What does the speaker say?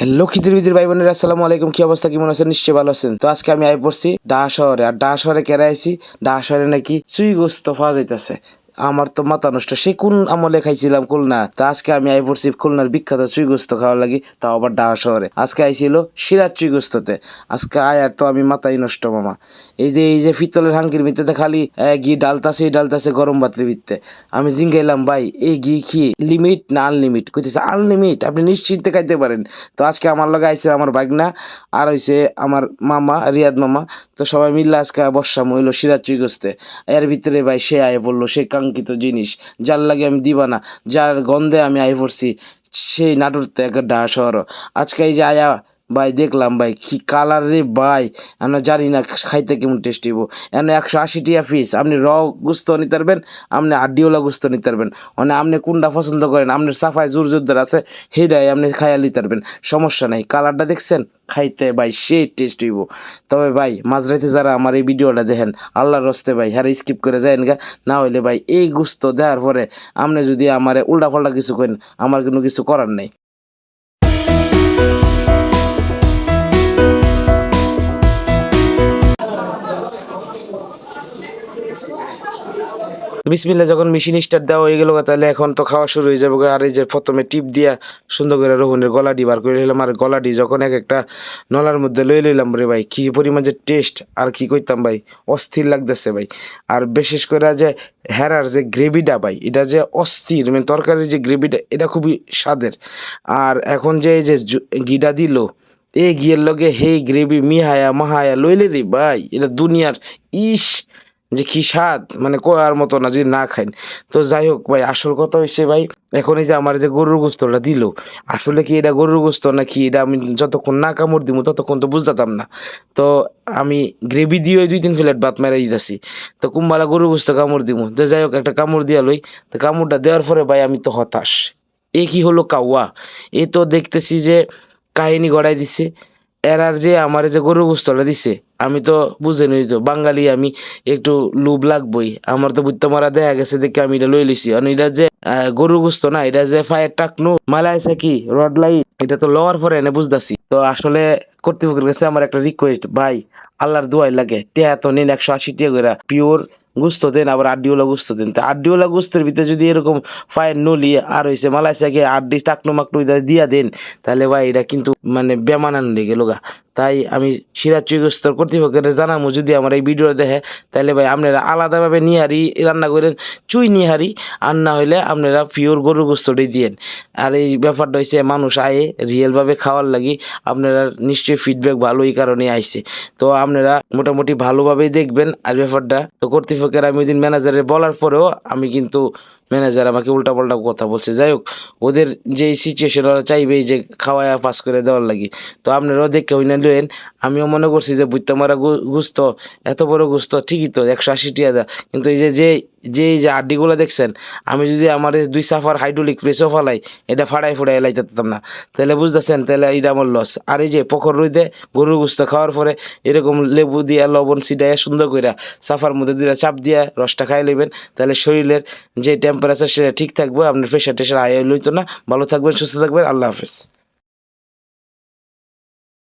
Hello Khidr ভাই বোনেরা, আসসালামু আলাইকুম। কি অবস্থা, কেমন আছেন? নিশ্চয়ই ভালো আছেন। তো আজকে আমি আই পড়ছি ঢাকা শহরে। আর ঢাকা শহরে কেন আইছি? ঢাকা শহরে নাকি চুই গোস্ত পাওয়া যাইতেছে। আমার তো মাথা নষ্ট, সে কোন আমলে খাইছিলাম খুলনা। তা আজকে আমি আই পড়ছি খুলনার বিখ্যাত চুই গোস্ত খাওয়ার লাগি, তাও আবার ঢাকা শহরে। আজকে আইছিল সিরাজ চুই গোস্ততে। আজকে আর তো আমি মাথাই নষ্ট মামা। এই যে পিতলের হাঙ্কির ভিতরে খালি ঘি ডালতাছে গরম ভাতের ভিতরে। আমি জিঙ্গাইলাম, ভাই এই ঘি কি লিমিট না আনলিমিট? কইতেছে আনলিমিট, আপনি নিশ্চিন্তে খাইতে পারেন। তো আজকে আমার লগে আইছে আমার বাগনা, আর হইছে আমার মামা রিয়াদ মামা। তো সবাই মিললে আজকে বর্ষা হইল সিরাজ চুই গোস্তে। এর ভিতরে ভাই সে আয়ে পড়লো, সে কাঙ্ক্ষিত জিনিস, যার লাগে আমি দিবা না, যার গন্ধে আমি আয়ে পড়ছি সেই নাটুরতে এক ঢাকা শহর। আজকে এই যে আয়া ভাই দেখলাম, ভাই কি কালার রে ভাই। আমরা জানি না খাইতে কেমন টেস্ট হইব। এনে 180 টাকা পিস। আপনি গুস্ত নিতে পারবেন, আপনি হাড্ডিওয়ালা গুস্ত নিতে পারবেন। মানে আপনি কোনটা পছন্দ করেন, আপনার সাফায় জোরদার আছে সেইটাই আপনি খাইয়া নিতে পারবেন, সমস্যা নাই। কালারটা দেখছেন, খাইতে ভাই সেই টেস্ট হইব। তবে ভাই মাঝরাইতে যারা আমার এই ভিডিওটা দেখেন, আল্লাহর রস্তে ভাই হ্যাঁ স্কিপ করে যায়েন গা। না হইলে ভাই এই গুস্ত দেওয়ার পরে আপনি যদি আমার উল্টা পাল্টা কিছু করেন, আমার কোনো কিছু করার নাই। বিসমিল্লাহ যখন মেশিন স্টার্ট দেওয়া হয়ে গেল, তাহলে এখন তো খাওয়া শুরু হয়ে যাবে। আর এই যে প্রথমে টিপ দিয়া সুন্দর করে রোহনের গলাডি বার করে নিলাম। আর গলাডি যখন এক একটা নলার মধ্যে লইলাম রে ভাই, কি পরিমাণ যে টেস্ট আর কি কইতাম ভাই, অস্থির লাগতেছে ভাই। আর বিশেষ করে যে হেরার যে গ্রেভিটা ভাই, এটা যে অস্থির, মানে তরকারির যে গ্রেভিটা এটা খুবই স্বাদের। আর এখন যে এই যে ঘিটা দিল, এই ঘিয়ের লগে হেই গ্রেভি মিহায়া মাহায়া লইলে রে ভাই, এটা দুনিয়ার ইস যে কি স্বাদ, মানে কয়ার মতো না যদি না খাইন। তো যাই হোক ভাই, আসল কথা হচ্ছে ভাই, এখন এই যে আমার যে গরুর গোস্তটা দিল, আসলে কি এটা গরুর গোস্ত নাকি এটা আমি যতক্ষণ না কামড় দিব ততক্ষণ তো বুঝতাম না। তো আমি গ্রেভি দিয়ে 2-3 প্লেট ভাত মেরে দিতেছি। তো কুম্বালা গরুর গোস্ত কামড় দিব, তো যাই হোক একটা কামড় দিয়া লই। তো কামড়টা দেওয়ার পরে ভাই আমি তো হতাশ। এ কি হলো কাউয়া? এ তো দেখতেছি যে কাহিনী গড়াই দিচ্ছে। এরার যে আমার যে গরুর গোস্তটা দিছে, আমি তো বুঝেনি তো বাঙালি, আমি একটু লোভ লাগবই। আমার তো বুঝতে মারা দেখা গেছে দেখে আমি এটা লই লিছি। আর এটা যে গরুর গোস্ত না, এটা যে ফায়ের টাকনু মালাইছে কি রড লাই, এটা তো লওয়ার পরে এনে বুঝতেছি। তো আসলে কর্তৃপক্ষের কাছে আমার একটা রিকোয়েস্ট ভাই, আল্লাহর দোয়াই লাগে, টেহা তো নিন 180 টাকা করে পিওর গুস্ত দেন, আবার আড্ডিওয়ালা গুস্ত দেন। তো আড্ডিওয়ালা গুস্তের ভিতরে যদি এরকম ফায়ের নলি আর হইছে মালাইসাকে আড্ডি টাকনু মাকনু দিয়া দেন, তাহলে ভাই এটা কিন্তু মানে বেমানান লেগে গেল গা। তাই আমি সিরাজ চুই গোস্তর কর্তৃপক্ষের জানাবো, যদি আমার এই ভিডিও দেখে তাহলে ভাই আপনারা আলাদাভাবে নিহারি রান্না করেন, চুই নিহারি, আর না হইলে আপনারা পিওর গরুর গোস্তটাই দিয়েন। আর এই ব্যাপারটা হয়েছে মানুষ আয়ে রিয়েলভাবে খাওয়ার লাগি, আপনারা নিশ্চয়ই ফিডব্যাক ভালো এই কারণে আইছে। তো আপনারা মোটামুটি ভালোভাবেই দেখবেন আর ব্যাপারটা। তো কর্তৃপক্ষের আমি ওই দিন ম্যানেজারের বলার পরেও আমি কিন্তু ম্যানেজার আমাকে উল্টাপাল্টা কথা বলছে। যাই হোক, ওদের যে সিচুয়েশন ওরা চাইবেই যে খাওয়ায় পাস করে দেওয়ার লাগি। তো আপনারাও দেখে ওই না লইন। আমিও মনে করছি যে বুঝতে মারা গুস্ত, এত বড় গুস্ত ঠিকই তো 180 টাকা দা, কিন্তু এই যে আড্ডিগুলো দেখছেন, আমি যদি আমার 2 সাফার হাইড্রোলিক প্রেসও ফালাই, এটা ফাড়াই এলাইতে পারতাম না। তাহলে বুঝতেছেন, তাহলে এটা আমার লস। আর এই যে পকর রইতে গরুর গুস্ত খাওয়ার পরে এরকম লেবু দিয়া লবণ ছিটাইয়া সুন্দর করে সাফার মধ্যে 2টা চাপ দিয়া রসটা খাই লইবেন, তাহলে শরীরের যে টেম্পারেচার সেটা ঠিক থাকবে, আপনার প্রেশার টেশার হাই লইতো না। ভালো থাকবেন, সুস্থ থাকবেন, আল্লাহ হাফেজ।